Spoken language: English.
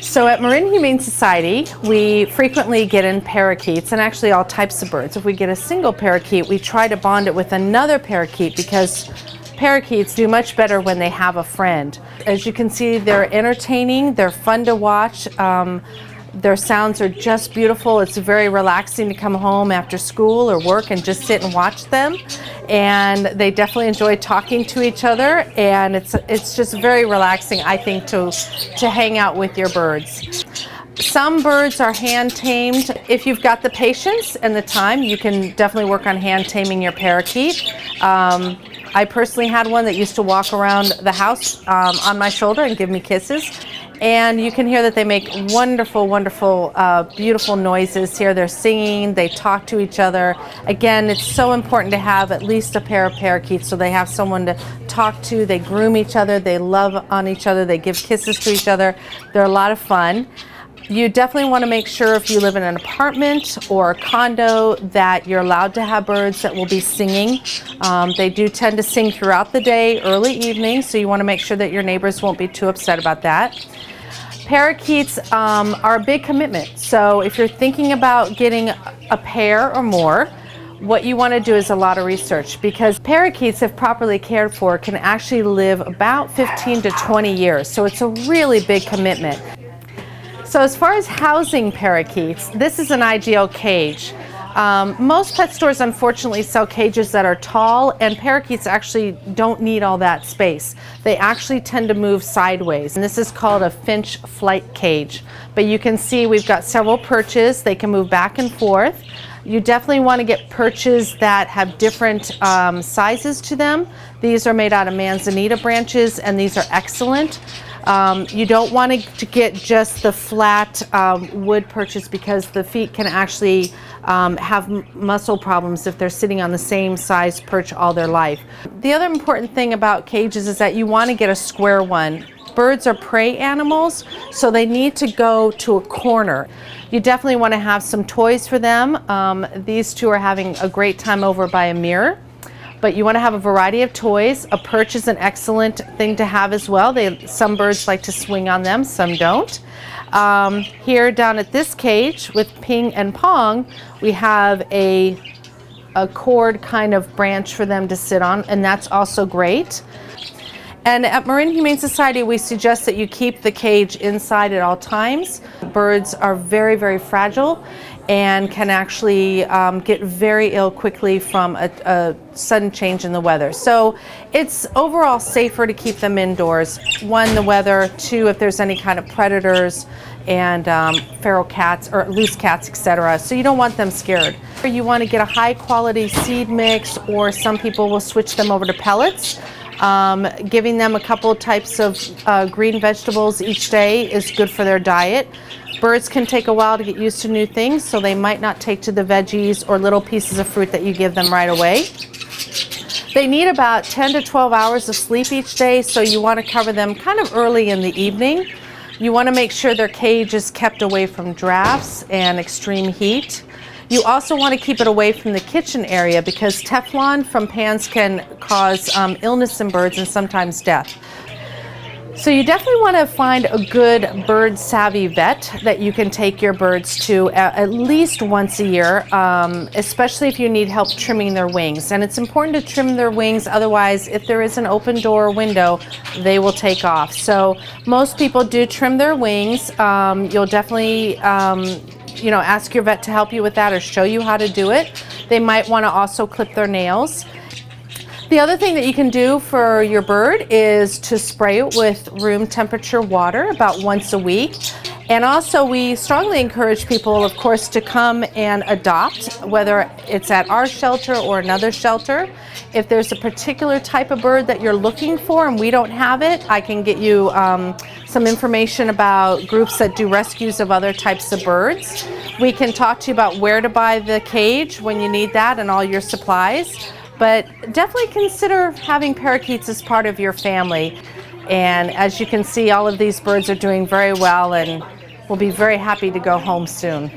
So at Marin Humane Society, we frequently get in parakeets, and actually all types of birds. If we get a single parakeet, we try to bond it with another parakeet because parakeets do much better when they have a friend. As you can see, they're entertaining, they're fun to watch. Their sounds are just beautiful. It's very relaxing to come home after school or work and just sit and watch them. And they definitely enjoy talking to each other, and it's just very relaxing, I think, to hang out with your birds. Some birds are hand tamed. If you've got the patience and the time, you can definitely work on hand taming your parakeet. I personally had one that used to walk around the house on my shoulder and give me kisses. And you can hear that they make wonderful, wonderful, beautiful noises here. They're singing, they talk to each other. Again, it's so important to have at least a pair of parakeets so they have someone to talk to. They groom each other, they love on each other, they give kisses to each other. They're a lot of fun. You definitely want to make sure if you live in an apartment or a condo that you're allowed to have birds that will be singing. They do tend to sing throughout the day, early evening, so you want to make sure that your neighbors won't be too upset about that. Parakeets are a big commitment, so if you're thinking about getting a pair or more, what you want to do is a lot of research, because parakeets, if properly cared for, can actually live about 15 to 20 years, so it's a really big commitment. So as far as housing parakeets, this is an ideal cage. Most pet stores unfortunately sell cages that are tall, and parakeets actually don't need all that space. They actually tend to move sideways, and this is called a finch flight cage. But you can see we've got several perches. They can move back and forth. You definitely want to get perches that have different sizes to them. These are made out of manzanita branches, and these are excellent. You don't want to get just the flat wood perches, because the feet can actually have muscle problems if they're sitting on the same size perch all their life. The other important thing about cages is that you want to get a square one. Birds are prey animals, so they need to go to a corner. You definitely want to have some toys for them. These two are having a great time over by a mirror. But you want to have a variety of toys. A perch is an excellent thing to have as well. Some birds like to swing on them, some don't. Here down at this cage with Ping and Pong, we have a cord kind of branch for them to sit on, and that's also great. And at Marin Humane Society, we suggest that you keep the cage inside at all times. Birds are very, very fragile and can actually get very ill quickly from a sudden change in the weather. So it's overall safer to keep them indoors. One, the weather. Two, if there's any kind of predators and feral cats or loose cats, etc. So you don't want them scared. You want to get a high quality seed mix, or some people will switch them over to pellets. Giving them a couple types of green vegetables each day is good for their diet. Birds can take a while to get used to new things, so they might not take to the veggies or little pieces of fruit that you give them right away. They need about 10 to 12 hours of sleep each day, so you want to cover them kind of early in the evening. You want to make sure their cage is kept away from drafts and extreme heat. You also want to keep it away from the kitchen area, because Teflon from pans can cause illness in birds and sometimes death. So you definitely want to find a good bird savvy vet that you can take your birds to at least once a year, especially if you need help trimming their wings. And it's important to trim their wings, otherwise if there is an open door or window, they will take off. So most people do trim their wings. You'll definitely ask your vet to help you with that or show you how to do it. They might want to also clip their nails. The other thing that you can do for your bird is to spray it with room temperature water about once a week. And also we strongly encourage people, of course, to come and adopt, whether it's at our shelter or another shelter. If there's a particular type of bird that you're looking for and we don't have it, I can get you some information about groups that do rescues of other types of birds. We can talk to you about where to buy the cage when you need that and all your supplies. But definitely consider having parakeets as part of your family. And as you can see, all of these birds are doing very well, and we'll be very happy to go home soon.